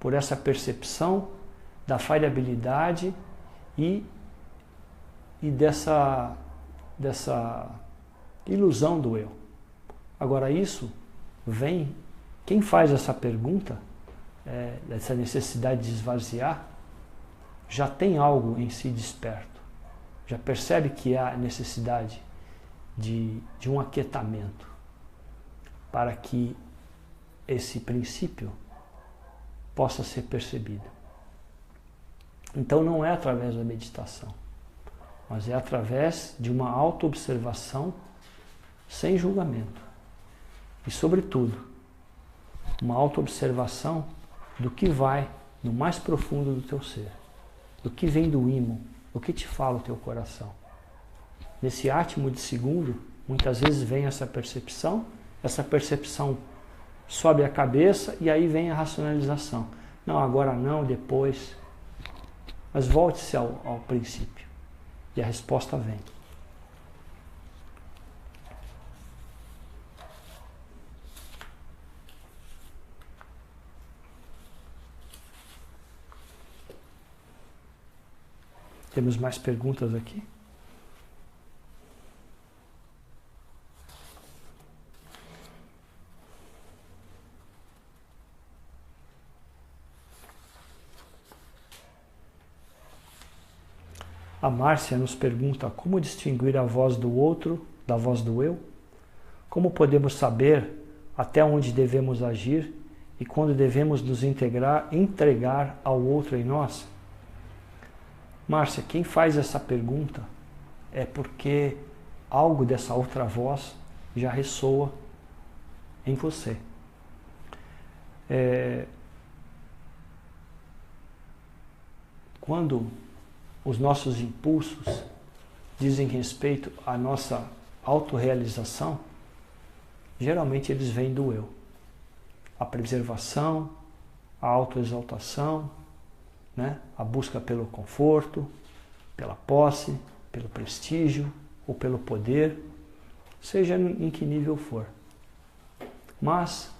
por essa percepção da falhabilidade e dessa ilusão do eu. Agora, isso vem, quem faz essa pergunta, dessa necessidade de esvaziar, já tem algo em si desperto, já percebe que há necessidade de um aquietamento para que esse princípio possa ser percebido. Então não é através da meditação, mas é através de uma autoobservação sem julgamento. E, sobretudo, uma autoobservação do que vai no mais profundo do teu ser, do que vem do ímã, do que te fala o teu coração. Nesse átimo de segundo, muitas vezes vem essa percepção sobe a cabeça e aí vem a racionalização. Não, agora não, depois. Mas volte-se ao princípio e a resposta vem. Temos mais perguntas aqui? A Márcia nos pergunta como distinguir a voz do outro da voz do eu? Como podemos saber até onde devemos agir e quando devemos nos entregar ao outro em nós? Márcia, quem faz essa pergunta é porque algo dessa outra voz já ressoa em você. Quando os nossos impulsos dizem respeito à nossa autorrealização, geralmente eles vêm do eu. A preservação, a autoexaltação, né? A busca pelo conforto, pela posse, pelo prestígio ou pelo poder, seja em que nível for. Mas,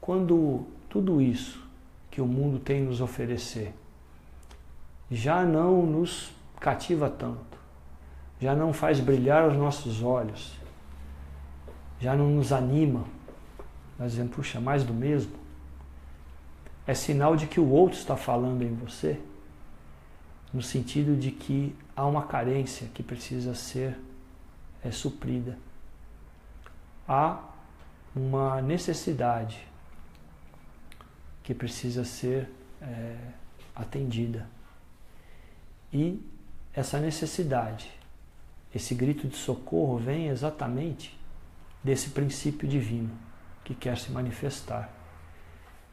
quando tudo isso que o mundo tem nos oferecer já não nos cativa tanto, já não faz brilhar os nossos olhos, já não nos anima, nós dizemos, puxa, mais do mesmo, é sinal de que o outro está falando em você, no sentido de que há uma carência que precisa ser suprida. Há uma necessidade que precisa ser atendida. E essa necessidade, esse grito de socorro vem exatamente desse princípio divino que quer se manifestar.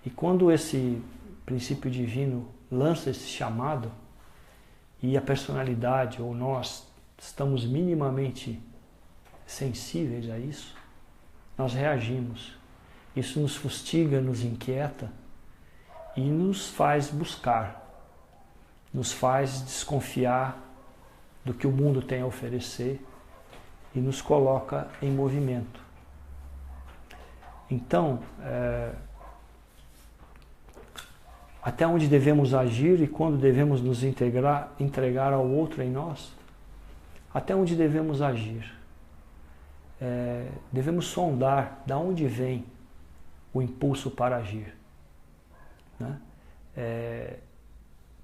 E quando esse princípio divino lança esse chamado e a personalidade ou nós estamos minimamente sensíveis a isso, nós reagimos. Isso nos fustiga, nos inquieta e nos faz buscar, nos faz desconfiar do que o mundo tem a oferecer e nos coloca em movimento. Então, até onde devemos agir e quando devemos nos entregar ao outro em nós? Até onde devemos agir? Devemos sondar de onde vem o impulso para agir. Né?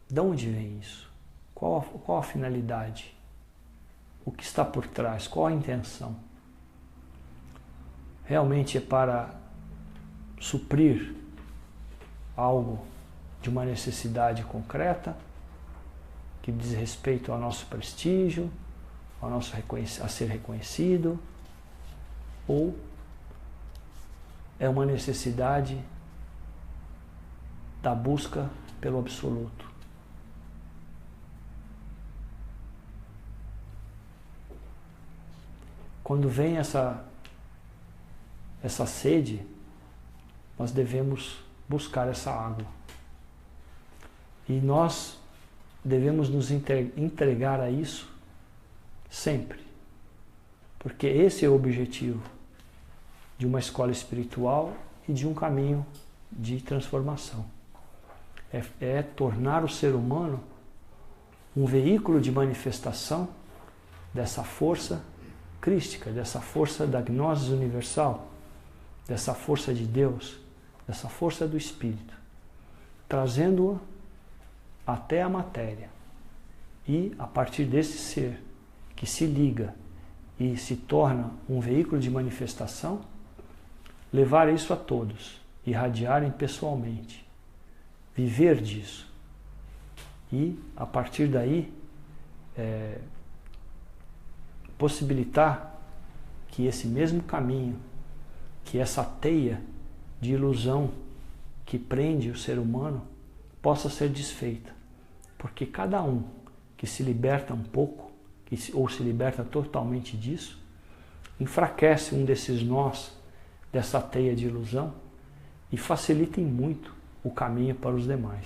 De onde vem isso? Qual a finalidade? O que está por trás? Qual a intenção? Realmente é para suprir algo de uma necessidade concreta que diz respeito ao nosso prestígio, a ser reconhecido, ou é uma necessidade da busca pelo absoluto? Quando vem essa sede, nós devemos buscar essa água. E nós devemos nos entregar a isso Sempre. Porque esse é o objetivo de uma escola espiritual e de um caminho de transformação. É tornar o ser humano um veículo de manifestação dessa força crística, dessa força da gnose universal, dessa força de Deus, dessa força do Espírito, trazendo-a até a matéria. E, a partir desse ser que se liga e se torna um veículo de manifestação, levar isso a todos, irradiarem pessoalmente, viver disso. E, a partir daí, possibilitar que esse mesmo caminho, que essa teia de ilusão que prende o ser humano, possa ser desfeita. Porque cada um que se liberta um pouco, ou se liberta totalmente disso, enfraquece um desses nós, dessa teia de ilusão, e facilita muito o caminho para os demais.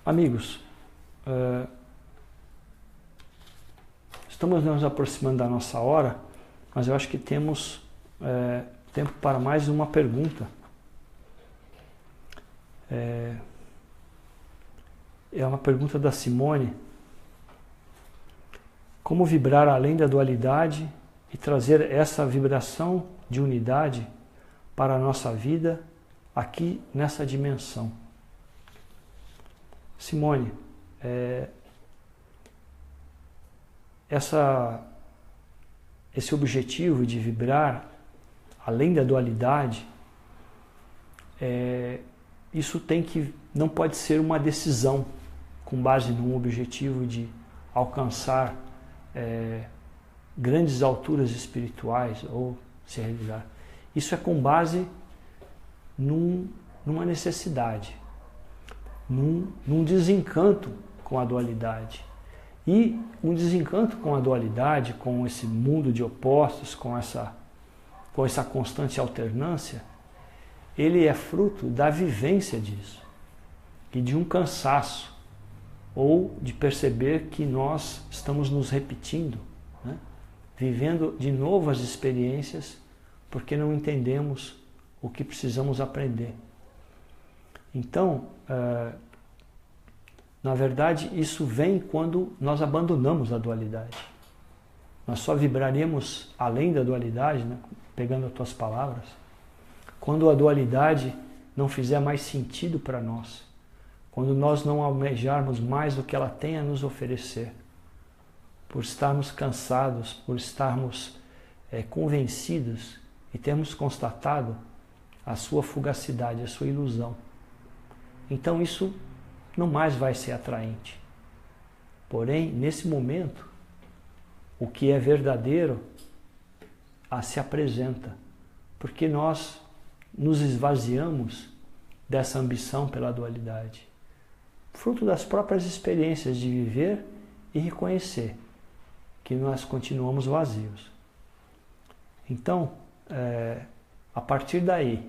Amigos, estamos nos aproximando da nossa hora, mas eu acho que temos tempo para mais uma pergunta. É uma pergunta da Simone. Como vibrar além da dualidade e trazer essa vibração de unidade para a nossa vida aqui nessa dimensão? Simone, esse objetivo de vibrar além da dualidade, isso não pode ser uma decisão com base num objetivo de alcançar grandes alturas espirituais ou se realizar. Isso é com base numa necessidade, num desencanto com a dualidade. E um desencanto com a dualidade, com esse mundo de opostos, com essa constante alternância, ele é fruto da vivência disso e de um cansaço, ou de perceber que nós estamos nos repetindo, né? Vivendo de novo as experiências porque não entendemos o que precisamos aprender. Então, na verdade, isso vem quando nós abandonamos a dualidade. Nós só vibraremos além da dualidade, né? Pegando as tuas palavras, quando a dualidade não fizer mais sentido para nós, quando nós não almejarmos mais o que ela tem a nos oferecer, por estarmos cansados, por estarmos convencidos e termos constatado a sua fugacidade, a sua ilusão. Então isso não mais vai ser atraente. Porém, nesse momento, o que é verdadeiro se apresenta, porque nós nos esvaziamos dessa ambição pela dualidade, fruto das próprias experiências de viver e reconhecer que nós continuamos vazios. Então, a partir daí,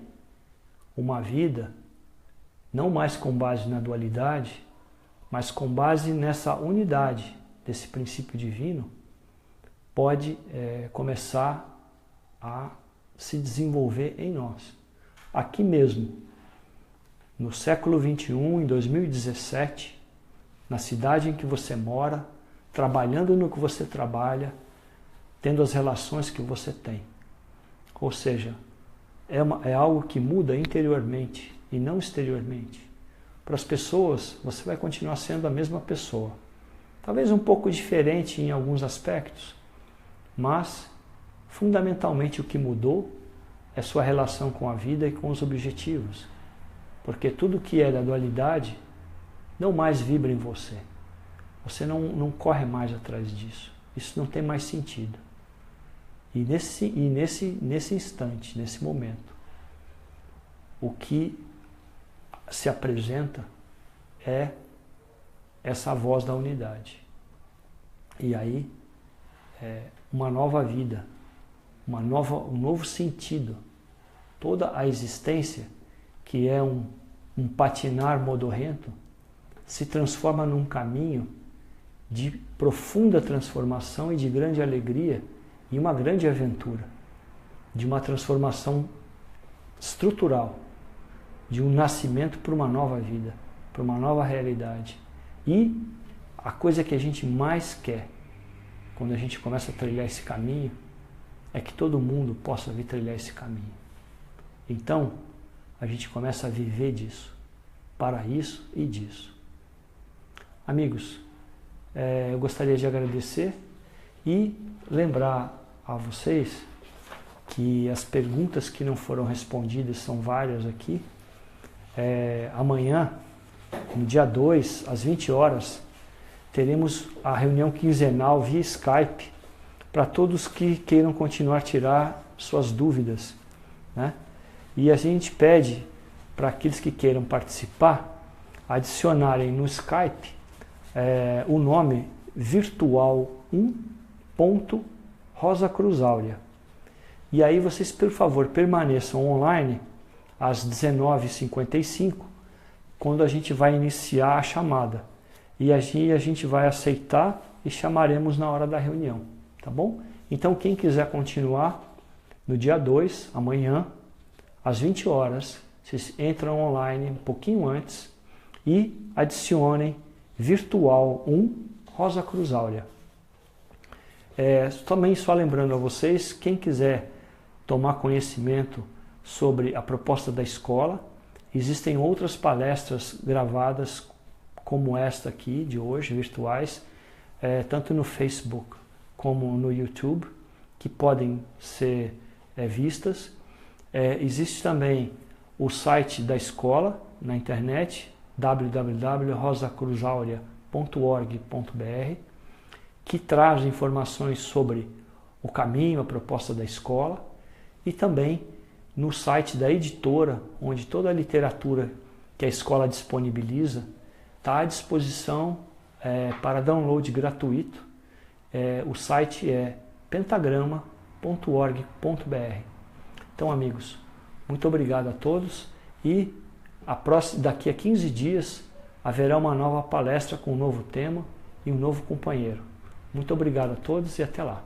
uma vida não mais com base na dualidade, mas com base nessa unidade desse princípio divino, pode começar a se desenvolver em nós. Aqui mesmo, no século XXI, em 2017, na cidade em que você mora, trabalhando no que você trabalha, tendo as relações que você tem. Ou seja, é algo que muda interiormente e não exteriormente. Para as pessoas, você vai continuar sendo a mesma pessoa. Talvez um pouco diferente em alguns aspectos, mas fundamentalmente o que mudou é sua relação com a vida e com os objetivos. Porque tudo que é da dualidade não mais vibra em você. Você não corre mais atrás disso. Isso não tem mais sentido. E nesse instante, nesse momento, o que se apresenta é essa voz da unidade. E aí, uma nova vida, um novo sentido. Toda a existência, que é um patinar modorrento, se transforma num caminho de profunda transformação e de grande alegria e uma grande aventura, de uma transformação estrutural, de um nascimento para uma nova vida, para uma nova realidade. E a coisa que a gente mais quer, quando a gente começa a trilhar esse caminho, é que todo mundo possa vir trilhar esse caminho. Então, a gente começa a viver disso, para isso e disso. Amigos, eu gostaria de agradecer e lembrar a vocês que as perguntas que não foram respondidas são várias aqui. Amanhã, no dia 2, às 20 horas, teremos a reunião quinzenal via Skype para todos que queiram continuar a tirar suas dúvidas, né? E a gente pede para aqueles que queiram participar adicionarem no Skype o nome virtual1.rosacruzaurea. E aí vocês, por favor, permaneçam online às 19h55, quando a gente vai iniciar a chamada. E a gente vai aceitar e chamaremos na hora da reunião, tá bom? Então, quem quiser continuar, no dia 2, amanhã, às 20 horas, vocês entram online um pouquinho antes e adicionem virtual1 Rosacruzaurea. Também só lembrando a vocês, quem quiser tomar conhecimento sobre a proposta da escola, existem outras palestras gravadas como esta aqui de hoje, virtuais, tanto no Facebook como no YouTube, que podem ser vistas. Existe também o site da escola na internet, www.rosacruzaurea.org.br, que traz informações sobre o caminho, a proposta da escola, e também no site da editora, onde toda a literatura que a escola disponibiliza está à disposição para download gratuito. O site é pentagrama.org.br. Então, amigos, muito obrigado a todos e daqui a 15 dias haverá uma nova palestra com um novo tema e um novo companheiro. Muito obrigado a todos e até lá.